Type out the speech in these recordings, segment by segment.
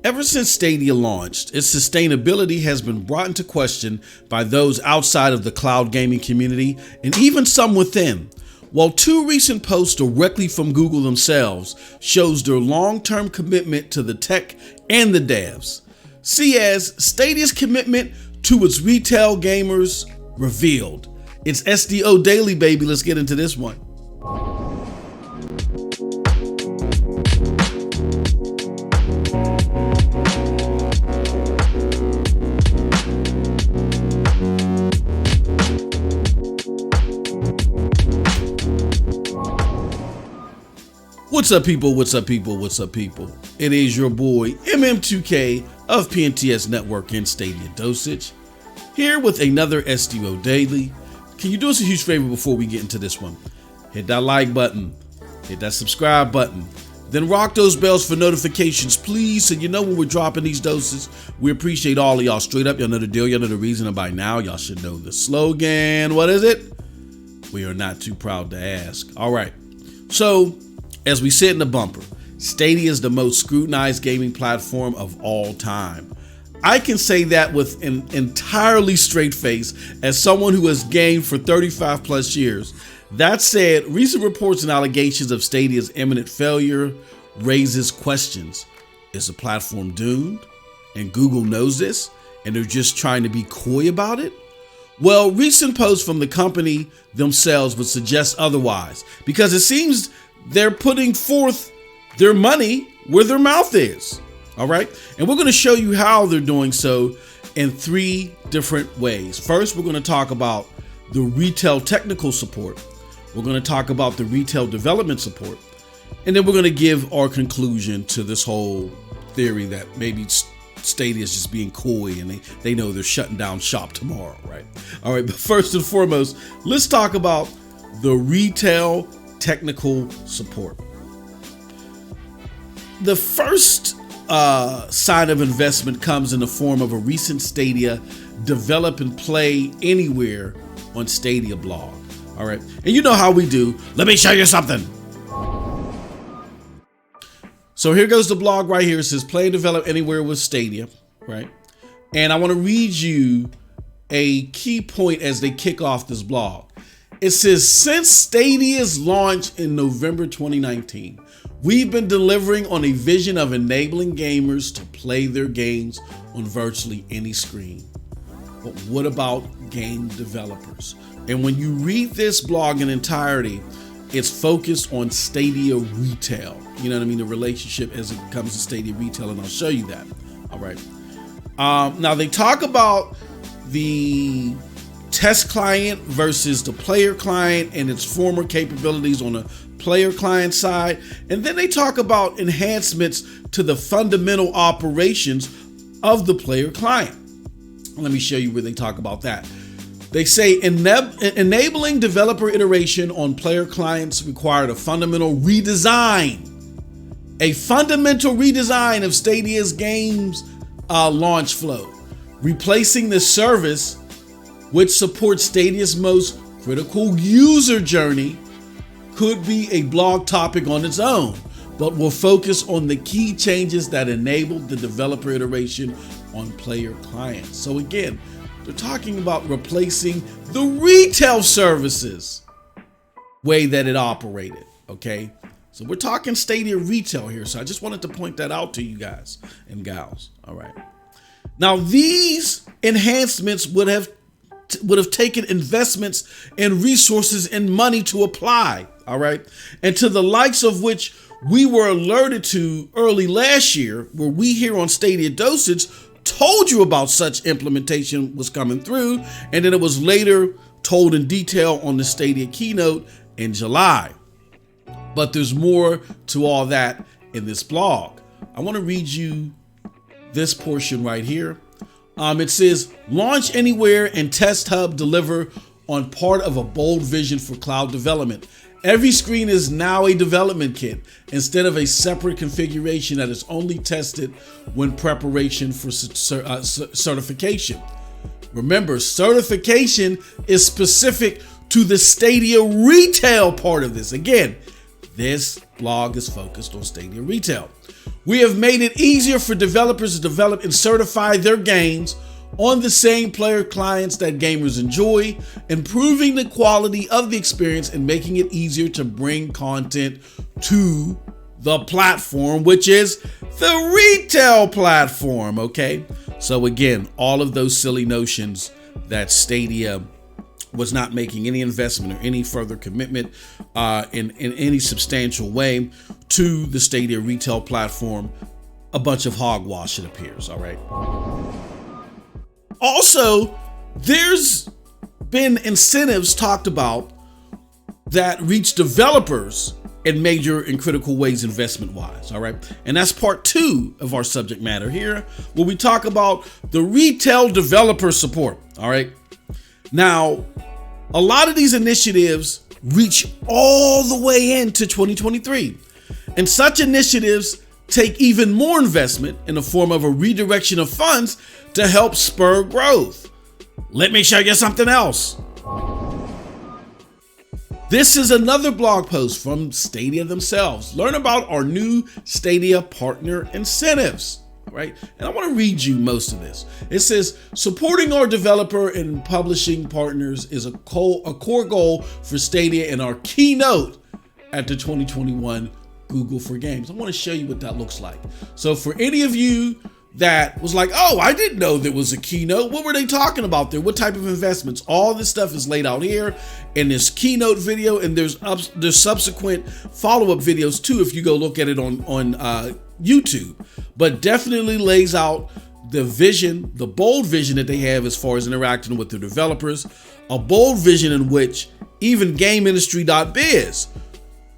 Ever since Stadia launched, its sustainability has been brought into question by those outside of the cloud gaming community and even some within. While two recent posts directly from Google themselves shows their long-term commitment to the tech and the devs. See as Stadia's commitment to its retail gamers revealed. It's SDO Daily, baby. Let's get into this one. What's up, people? What's up, people? What's up, people? It is your boy MM2K of PNTS Network and StadiaDosage here with another SDO Daily. Can you do us a huge favor before we get into this one? Hit that like button, hit that subscribe button, then rock those bells for notifications, please. So you know when we're dropping these doses. We appreciate all of y'all. Straight up, y'all know the deal, y'all know the reason, and by now y'all should know the slogan. What is it? We are not too proud to ask. All right, so as we said in the bumper, Stadia is the most scrutinized gaming platform of all time. I can say that with an entirely straight face as someone who has gamed for 35 plus years. That said, recent reports and allegations of Stadia's imminent failure raises questions. Is the platform doomed? And Google knows this, and they're just trying to be coy about it? Well, recent posts from the company themselves would suggest otherwise, because it seems they're putting forth their money where their mouth is. All right. And we're going to show you how they're doing so in three different ways. First, we're going to talk about the retail technical support. We're going to talk about the retail development support. And then we're going to give our conclusion to this whole theory that maybe Stadia is just being coy and they know they're shutting down shop tomorrow. Right. All right. But first and foremost, let's talk about the retail technical support. The first sign of investment comes in the form of a recent Stadia develop and play anywhere on Stadia blog. All right. And you know how we do. Let me show you something. So here goes the blog right here. It says play and develop anywhere with Stadia. Right. And I want to read you a key point as they kick off this blog. It says, since Stadia's launch in November 2019, we've been delivering on a vision of enabling gamers to play their games on virtually any screen. But what about game developers? And when you read this blog in entirety, it's focused on Stadia retail. You know what I mean? The relationship as it comes to Stadia retail, and I'll show you that. All right. Now they talk about the test client versus the player client and its former capabilities on the player client side. And then they talk about enhancements to the fundamental operations of the player client. Let me show you where they talk about that. They say enabling developer iteration on player clients required a fundamental redesign of Stadia's games launch flow, replacing the service which supports Stadia's most critical user journey. Could be a blog topic on its own, but will focus on the key changes that enabled the developer iteration on player clients. So again, they're talking about replacing the retail services way that it operated. Okay, so we're talking Stadia retail here. So I just wanted to point that out to you guys and gals. All right. Now these enhancements would have taken investments and resources and money to apply, all right? And to the likes of which we were alerted to early last year, where we here on StadiaDosage told you about such implementation was coming through, and then it was later told in detail on the Stadia keynote in July. But there's more to all that in this blog. I want to read you this portion right here. It says, launch anywhere and test hub deliver on part of a bold vision for cloud development. Every screen is now a development kit instead of a separate configuration that is only tested when preparation for certification. Remember, certification is specific to the Stadia retail part of this. Again, this blog is focused on Stadia Retail. We have made it easier for developers to develop and certify their games on the same player clients that gamers enjoy, improving the quality of the experience and making it easier to bring content to the platform, which is the retail platform, okay? So again, all of those silly notions that Stadia was not making any investment or any further commitment in any substantial way to the Stadia retail platform, a bunch of hogwash, it appears, all right? Also, there's been incentives talked about that reach developers in major and critical ways investment-wise, all right? And that's part 2 of our subject matter here, where we talk about the retail developer support, all right? Now, a lot of these initiatives reach all the way into 2023, and such initiatives take even more investment in the form of a redirection of funds to help spur growth. Let me show you something else. This is another blog post from Stadia themselves. Learn about our new Stadia partner incentives, right? And I want to read you most of this. It says, supporting our developer and publishing partners is a core goal for Stadia and our keynote at the 2021 Google for Games. I want to show you what that looks like. So for any of you that was like, oh, I didn't know there was a keynote. What were they talking about there? What type of investments? All this stuff is laid out here in this keynote video, and there's subsequent follow-up videos too if you go look at it on YouTube. But definitely lays out the vision, the bold vision that they have as far as interacting with the developers, a bold vision in which even GameIndustry.biz,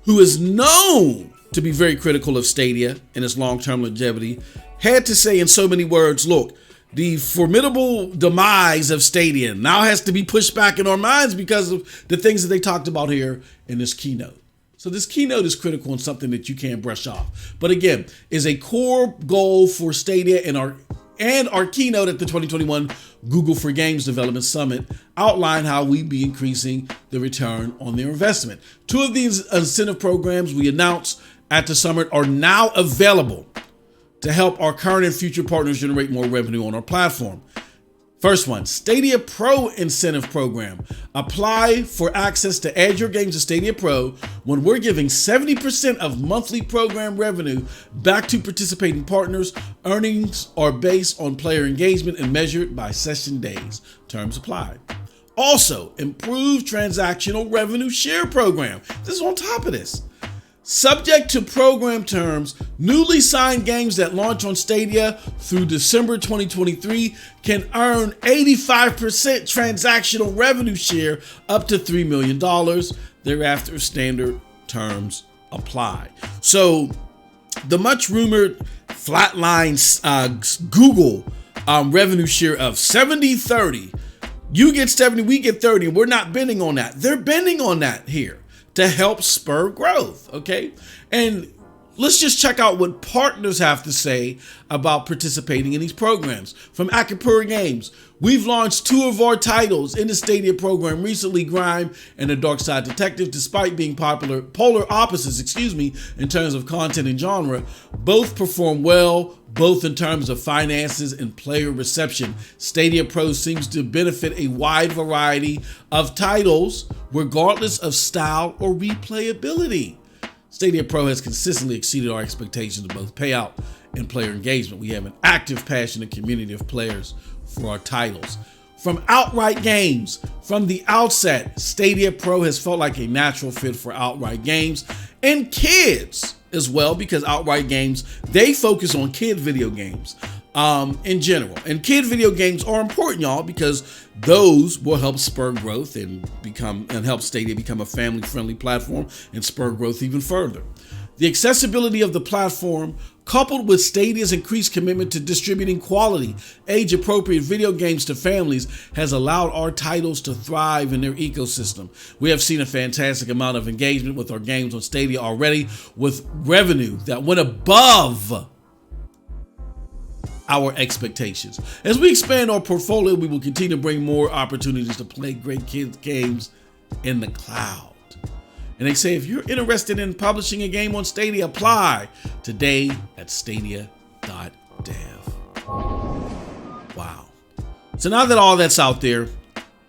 who is known to be very critical of Stadia and its long-term longevity, had to say in so many words, look, the formidable demise of Stadia now has to be pushed back in our minds because of the things that they talked about here in this keynote. So this keynote is critical and something that you can't brush off. But again, is a core goal for Stadia and our keynote at the 2021 Google for Games Development Summit outline how we be increasing the return on their investment. 2 of these incentive programs we announced at the summit are now available to help our current and future partners generate more revenue on our platform. First one, Stadia Pro Incentive Program. Apply for access to add your games to Stadia Pro when we're giving 70% of monthly program revenue back to participating partners. Earnings are based on player engagement and measured by session days. Terms apply. Also, improved transactional revenue share program. This is on top of this. Subject to program terms, newly signed games that launch on Stadia through December 2023 can earn 85% transactional revenue share up to $3 million. Thereafter, standard terms apply. So the much rumored flatline Google revenue share of 70-30, you get 70, we get 30, and we're not bending on that. They're bending on that here to help spur growth, okay? And let's just check out what partners have to say about participating in these programs. From Akapura Games, we've launched 2 of our titles in the Stadia program recently, Grime and The Dark Side Detective. Despite being polar opposites, in terms of content and genre, both perform well, both in terms of finances and player reception. Stadia Pro seems to benefit a wide variety of titles, regardless of style or replayability. Stadia Pro has consistently exceeded our expectations of both payout and player engagement. We have an active, passionate community of players for our titles. From Outright Games, from the outset, Stadia Pro has felt like a natural fit for Outright Games and kids as well, because Outright Games, they focus on kid video games in general. And kid video games are important, y'all, because those will help spur growth and help Stadia become a family-friendly platform and spur growth even further. The accessibility of the platform, coupled with Stadia's increased commitment to distributing quality, age-appropriate video games to families, has allowed our titles to thrive in their ecosystem. We have seen a fantastic amount of engagement with our games on Stadia already, with revenue that went above our expectations. As we expand our portfolio, we will continue to bring more opportunities to play great kids games in the cloud. And they say if you're interested in publishing a game on Stadia, apply today at Stadia.dev. Wow. So now that all that's out there,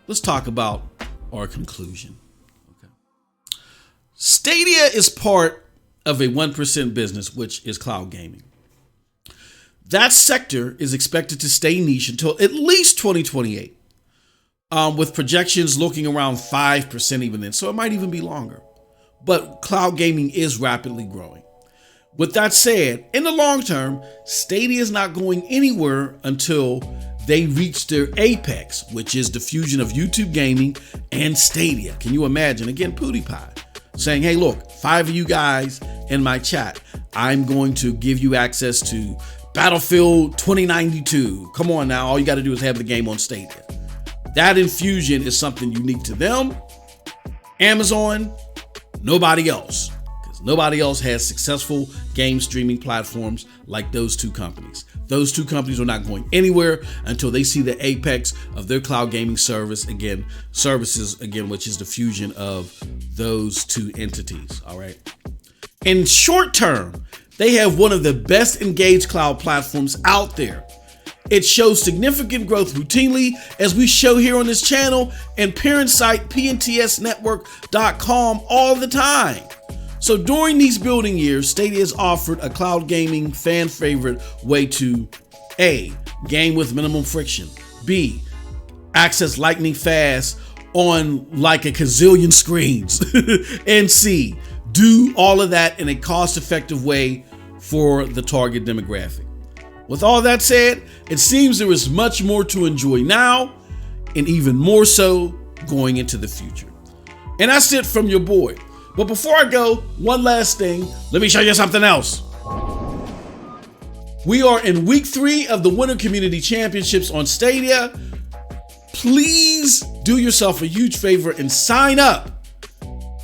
let's talk about our conclusion. Okay. Stadia is part of a 1% business, which is cloud gaming. That sector is expected to stay niche until at least 2028, with projections looking around 5% even then. So it might even be longer. But cloud gaming is rapidly growing. With that said, in the long term, Stadia is not going anywhere until they reach their apex, which is the fusion of YouTube gaming and Stadia. Can you imagine? Again, PewDiePie saying, hey, look, 5 of you guys in my chat, I'm going to give you access to Battlefield 2092. Come on now, all you got to do is have the game on Stadia. That infusion is something unique to them. Amazon, nobody else. Because nobody else has successful game streaming platforms like those two companies. Those two companies are not going anywhere until they see the apex of their cloud gaming services, which is the fusion of those two entities. All right. In short term, they have one of the best engaged cloud platforms out there. It shows significant growth routinely, as we show here on this channel and parent site PNTSnetwork.com all the time. So during these building years, Stadia has offered a cloud gaming fan favorite way to A, game with minimum friction, B, access lightning fast on like a gazillion screens, and C, do all of that in a cost-effective way for the target demographic. With all that said, it seems there is much more to enjoy now and even more so going into the future. And that's it from your boy. But before I go, one last thing, let me show you something else. We are in week 3 of the Winter Community Championships on Stadia. Please do yourself a huge favor and sign up.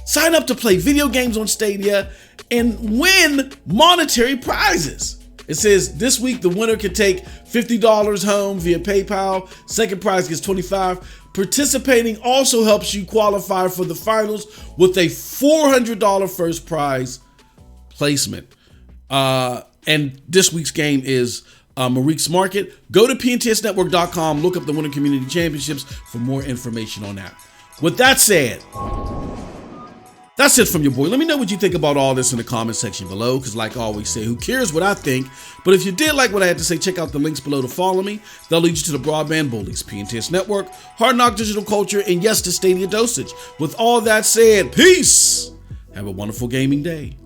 Sign up to play video games on Stadia and win monetary prizes. It says this week the winner can take $50 home via PayPal. Second prize gets $25. Participating also helps you qualify for the finals with a $400 first prize placement. And this week's game is Marik's Market. Go to PNTSnetwork.com, look up the Winter Community Championships for more information on that. With that said, that's it from your boy. Let me know what you think about all this in the comment section below, because like I always say, who cares what I think? But if you did like what I had to say, check out the links below to follow me. They'll lead you to the Broadband Bullies, PNTS Network, Hard Knock Digital Culture, and yes, to Stadia Dosage. With all that said, peace! Have a wonderful gaming day.